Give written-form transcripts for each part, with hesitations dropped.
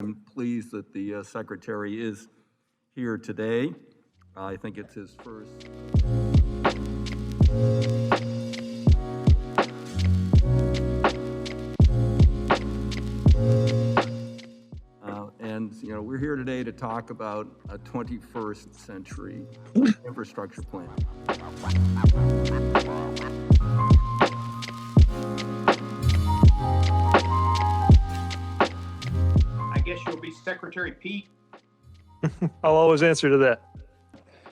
I'm pleased that the Secretary is here today. I think it's his first. And we're here today to talk about a 21st century infrastructure plan. I guess you'll be Secretary Pete. I'll always answer to that.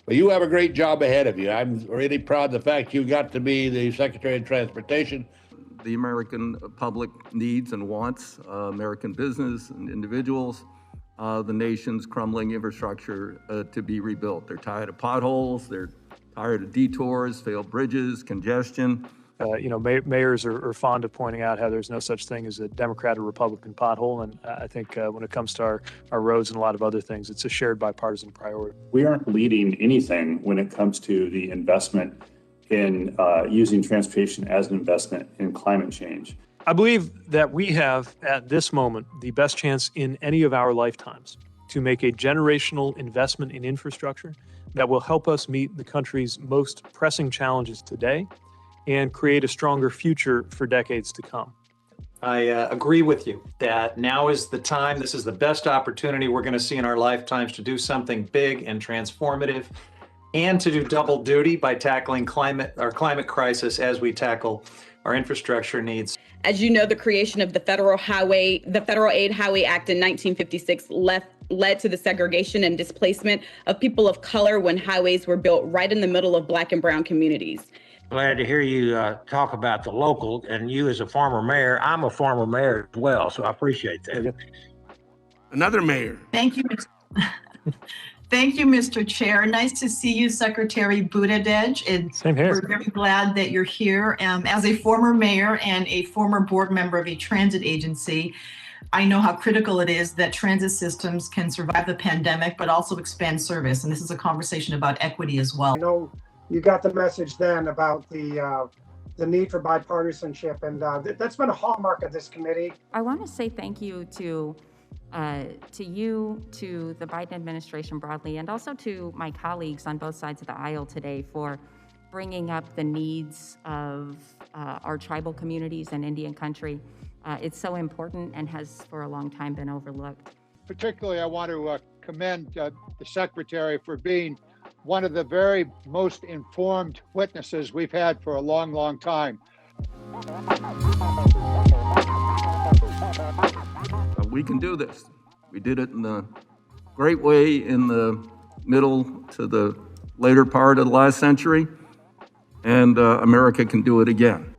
Well, you have a great job ahead of you. I'm really proud of the fact you got to be the Secretary of Transportation. The American public needs and wants, American business and individuals, the nation's crumbling infrastructure to be rebuilt. They're tired of potholes, they're tired of detours, failed bridges, congestion. Mayors are fond of pointing out how there's no such thing as a Democrat or Republican pothole. And I think when it comes to our roads and a lot of other things, it's a shared bipartisan priority. We aren't leading anything when it comes to the investment in using transportation as an investment in climate change. I believe that we have, at this moment, the best chance in any of our lifetimes to make a generational investment in infrastructure that will help us meet the country's most pressing challenges today and create a stronger future for decades to come. I agree with you that now is the time. This is the best opportunity we're going to see in our lifetimes to do something big and transformative, and to do double duty by tackling our climate crisis as we tackle our infrastructure needs. As you know, the creation of the Federal Aid Highway Act in 1956 led to the segregation and displacement of people of color when highways were built right in the middle of Black and brown communities. Glad to hear you talk about the local, and you as a former mayor. I'm a former mayor as well, so I appreciate that. Another mayor. Thank you. Thank you, Mr. Chair. Nice to see you, Secretary Buttigieg. And Same here. We're very glad that you're here. As a former mayor and a former board member of a transit agency, I know how critical it is that transit systems can survive the pandemic, but also expand service. And this is a conversation about equity as well. I know you got the message then about the need for bipartisanship, and that's been a hallmark of this committee. I want to say thank you to you, to the Biden administration broadly, and also to my colleagues on both sides of the aisle today for bringing up the needs of our tribal communities and Indian country. It's so important and has for a long time been overlooked. Particularly, I want to commend the Secretary for being one of the very most informed witnesses we've had for a long, long time. We can do this. We did it in a great way in the middle to the later part of the last century, and America can do it again.